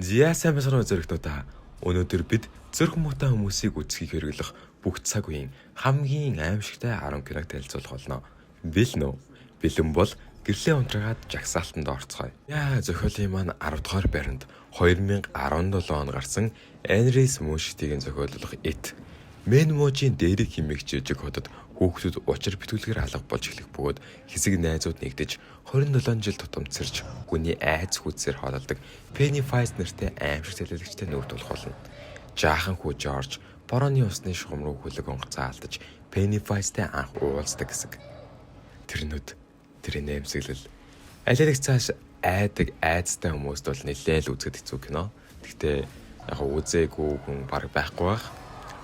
Зя сайн бацхан үзэгчдээ өнөөдөр бид зүрх муутай хүмүүсийг үзхийг хэрэглэх бүх цаг үеийн хамгийн аимшигтай 10 киног танилцуулах болно. Бэлэн үү? Бэлэн бол гэрлээ унтраагаад жагсаалтанд орцгоё. Яа зохиолын маань 10 дугаар байранд 2017 онд гарсан Энрис Мушитигийн зохиолох It. Мен Мужийн дээрх химиг жижиг хотод хүүхдүүд учир битүүлгээр алга болж эхлэх бөгөөд хэсэг найзууд нэгдэж 27 жил тутамцарч хүний айц хүчээр хоололдог Pennywise нэртэй аимшиг залилагчтай нүүртүүлэх болно. Жаахан хүү Жорж борооны усны шугам руу хүлэг онгоцоо алдаж Pennywise-тай анх уулздаг гэсэг. Тэрнүүд тэрийн нэмсэглэл алилагч цааш айдаг айцтай хүмүүст бол нэлээд л үзэхэд хэцүү кино. Гэхдээ яг үзээгүй хүн баг байхгүй байх.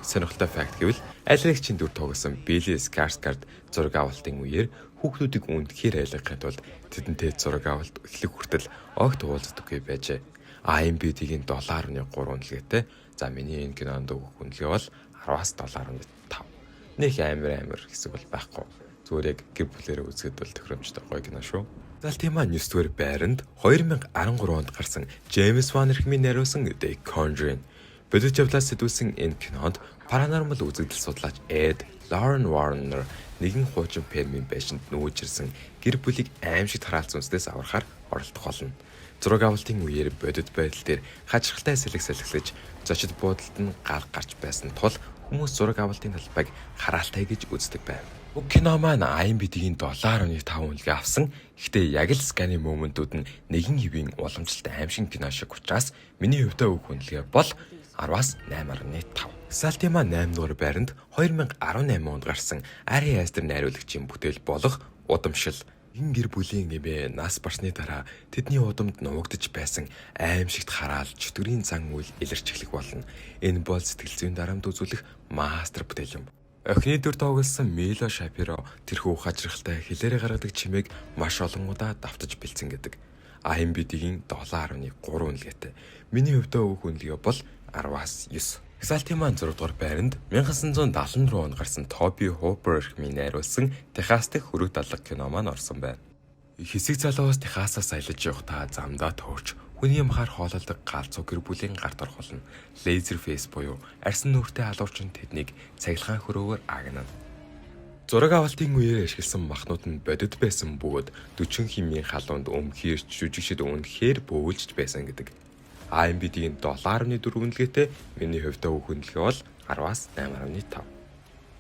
Сонирхолтой факт гэвэл алилагчийн дүр тоглосон Билли Скарсгард зураг авалтын үеэр хүүхдүүдийг үнэхээр айлгахын тулд тэдэнтэй зураг авалт эхлэх хүртэл огт уулздаггүй байжээ. IMDb-ийн $1.3 үнэлгээтэй. За миний энэ кинонд өгөх үнэлгээ бол 10-аас $7.5. Нэг амар хэсэг бол байхгүй. Зүгээр яг гэр бүлээрээ үзэхэд бол тохиромжтой гоё кино шүү. Залтын маань 9-р байранд 2013 онд гарсан Джеймс Ван эрхмийн найруулсан The Conjuring. Бодит явдлаас сэтгүүлсэн энэ кинонд паранормал үзэгдэл судлаач Эд Лорен Warner нэгэн хуучин фермийн байшинд нүүжирсэн гэр бүлийг аимшигт хараалцсан үстээс аврахаар оролдох болно. Зураг авалтын үеэр бодит байдал дээр хачирхалтай салхилж зочид буудалд нь гал гарч байсан тул хүмүүс зураг авалтын талбайг хараалтай гэж үздэг байв. Уг кино маань IMDb-ийн $7.5 үнэлгээ авсан. Гэхдээ яг л сканы моментууд нь нэгэн хэвийн уламжлалт аимшиг кино шиг учраас миний хувьд өгөх үнэлгээ бол 10-аас 8.5. Салтын маань 8-р байранд 2018 онд гарсан Ari Aster найруулагчийн бүтээл болох Удамшил. Энэ гэр бүлийн нэмээ нас барсны дараа тэдний удамд нуугдж байсан аимшигт хараал чөтгөрийн зан үйл илэрч эхлэх болно. Энэ бол сэтгэл зүйн дарамт үзүүлэх мастер бүтээл юм. Охины дүр тоглосон Мило Шапиро тэрхүү хачирхалтай хэлээрээ гаргадаг чимээг маш олон удаа давтаж бэлдсэн гэдэг. IMDb-ийн 7.3 үнэлгээтэй. Миний хувьд өгөх үнэлгээ бол 10-аас 9. Салтын маань 6 дугаар байранд 1974 онд гарсан Тоби Хупер эрхмийн найруулсан Техас дахь хөрөг дадлаг кино маань орсон байна. Хэсэг залуус Техасаас аялаж явахдаа замдаа төөрч хүний махаар хоололдог галзуу гэр бүлийн гарт орох болно. Laserface буюу арьсан нүртэй халуурчин тэднийг цахилгаан хөрөөгөөр агнана. Зураг авалтын үеэр ашигласан махнууд нь бодит байсан бөгөөд 40 химийн халуунд өмхийрч жүжигчд үнэхээр бөөлжж байсан гэдэг. IMDb-ийн $7.4 үнэлгээтэй миний хувьд өгөх үнэлгээ бол 10-аас 8.5.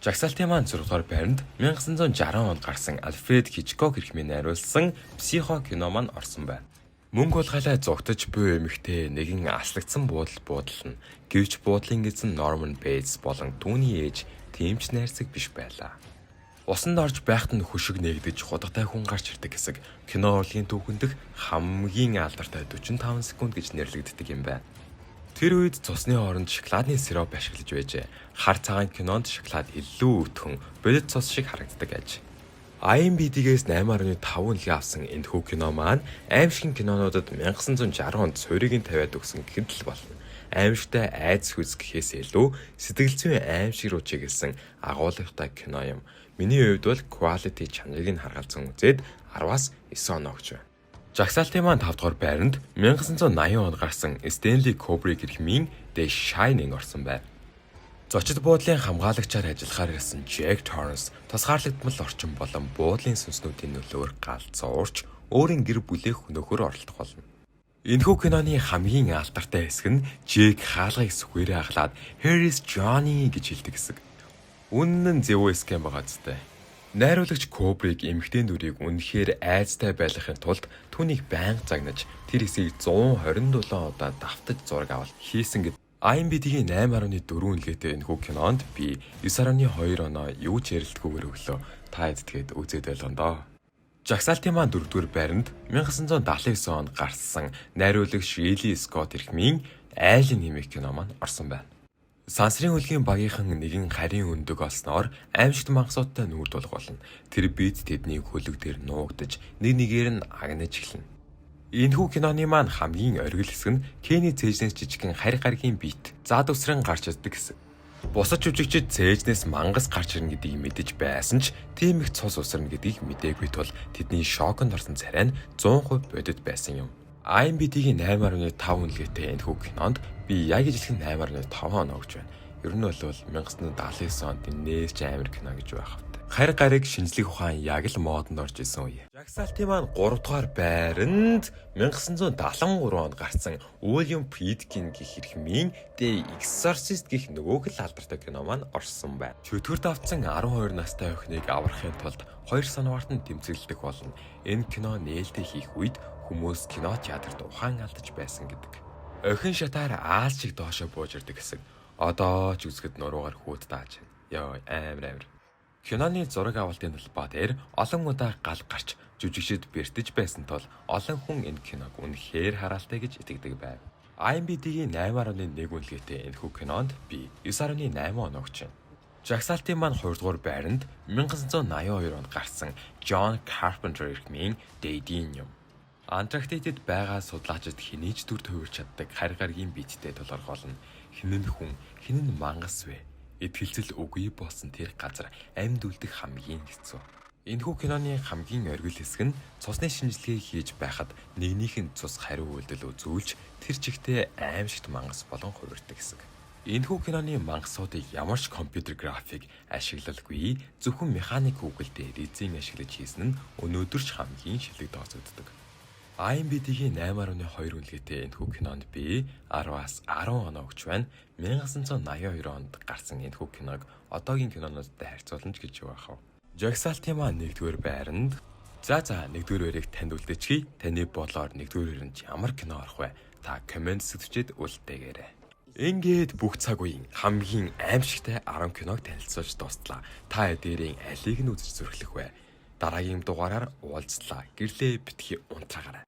Жагсаалтын маань 6 дугаар байранд 1960 онд гарсан Альфред Хичкок эрхмийн найруулсан Психо кино маань орсон байна. Мөнгө булгайлаа зугтаж буй эмэгтэй нэгэн аслагдсан буудлын гэвч буудлын эзэн Норман Бейтс болон түүний ээж тэмч найрсаг биш байлаа. Усанд орж байхад нь хөшиг нэгдэж худалтай хүн гарч ирдэг хэсэг кино урлагийн түүхэндх хамгийн алдартай 45 секунд гэж нэрлэгддэг юм байна. Тэр үед цусны оронд шоколадны сироп ашиглаж байжээ. Хар цагаан кинонд шоколад илүү өтгөн бодит цус шиг харагддаг аж. IMDb-гээс 8.5 үнэлгээ авсан энэхүү кино маань аимшигын кинонуудад 1960 онд суурийг тавиад өгсөн гэхэд л болно. Аимшигтай айц хүс гэхээс илүү сэтгэл зүйн аимшиг руу чиглэсэн агуулгатай кино юм. Миний хувьд бол quality чанарыг нь харгалзан үзээд 10-аас 9 оноо өгч байна. Жагсаалтын маань 5 дугаар байранд 1980 онд гарсан Stanley Kubrick эрхмийн The Shining орсон байна. Зочид буудлын хамгаалагчаар ажиллахаар ирсэн Jack Torrance тусгаарлагдмал орчин болон буудлын сүнснүүдийн нөлөөр галзуурч өөрийн гэр бүлээх хөнөөхөөр оролдох болно. Энэхүү киноны хамгийн алдартай хэсэг нь Jake хаалгыг сүхээрээ хаглаад Harris Johnny гэж хэлдэг хэсэг. Үнэн нь зэвүү скем байгаа зү. Найруулагч Kubrick эмэгтэй нүрийг үнэхээр айцтай байлгахын тулд түүнийг байнга загнаж тэр хэсгийг 127 удаа давтаж зураг авалт хийсэн гэд. IMDb-ийн 8.4 үнэлгээтэй энэхүү кинонд би 9.2 оноо юу ч ярилтгүйгээр өглөө та эдгээд үзээд байлгондоо. Жагсаалтын маань 4-р байранд 1979 онд гарсан найруулагч Ridley Scott эрхмийн Alien хэмээх кино маань орсон байна. Сансрын хөлгийн багийнхан нэгэн харийн өндөг олсноор аимшигт мангасуудтай нүүрдүүлэх болно. Тэр бид тэдний хөлөг дээр нуугдаж нэгээр нь агнаж эхэлнэ. Энэхүү киноны маань хамгийн оргил хэсэг нь Кенни цээжнээс жижигхэн харь гаригийн бит зад үсрэн гарч ирдэг хэсэг. Бусад жүжигчид цээжнээс мангас гарч ирнэ гэдгийг мэдэж байсан ч тийм их цус усрна гэдгийг мэдээгүй тул тэдний шоконд орсон царай нь 100% бодит байсан юм. IMDb-ийн 8.5 үнэлгээтэй энэ хүү кинонд би яг ижилхэн 8.5 оноо өгч байна. Ер нь бол 1979 онд нээж амар кино гэж байх хэвээр. Харь гариг шинжлэх ухаан яг л модонд орж исэн үе. Жагсаалтын маань 3 дугаар байранд 1973 онд гарсан Уильям Friedkin гэх хэрхмийн The Exorcist гэх нөгөөх л алдартай кино маань орсон байна. Чөтгөрд авцсан 12 настай охиныг аврахын тулд 2 санваартанд тэмцэлдэх болно. Энэ кино нээлттэй хийх үед хүмүүс кино театрт ухаан алдаж байсан гэдэг. Охин шатаар ааз чиг доошо бууж ирдэг хэсэг. Одоо ч үзэхэд нуруугаар хүүд тааж байна. Йоо амар. Киноны зураг авалтын талбай дээр олон удаа гал гарч жүжигчид бэртэж байсан тул олон хүн энэ киног үнэхээр хараалтай гэж итгэдэг байв. IMDb-ийн 8.1 үнэлгээтэй энэ хүү кинонд би 9.8 оноо өгч байна. Жагсаалтын маань 2 дугаар байранд 1982 онд гарсан John Carpenter иргмийн Daydin юм. Антарктидэд байгаа судлаачид хинээж дүр төвөрч чаддаг харь гаригийн биеттэй тулгархолно. Хинэн хүн, хинэн мангас вэ? Итгэлцэл үгүй болсон тэр газар амьд үлдэх хамгийн хэцүү. Энэхүү киноны хамгийн оргил хэсэг нь цусны шинжилгээ хийж байхад нэгнийх нь цус хариу үйлдэл үзүүлж тэр чигтээ аимшигт мангас болон хувирдаг хэсэг. Энэхүү киноны мангасуудыг ямар ч компьютер график ашиглалгүй зөвхөн механик үгэлдээ ризин ашиглаж хийсэн нь өнөөдөрч хамгийн шилдэг тооцогддог. IMDb-ийн 8.2 үнэлгээтэй энэхүү кинонд би 10-аас 10 оноо өгч байна. 1982 онд гарсан энэхүү киног одоогийн кинонуудтай харьцуулна гэж байх. Жагсаалтын маань 1-р байранд. За 1-р байрыг танд үлдээчихье. Таны бодлоор 1-р байранд ямар кино орох вэ? Та комент сэдвчээд үлдээгээрэй. Ингээд бүх цаг үеийн хамгийн аимшигтай 10 киног танилцуулж дуустлаа. Та эдгээрийн алийг нь үзэж зүрхлэх вэ? Дараагийн дугаараар уулзлаа. Гэрлээ битгий унтраагаарай.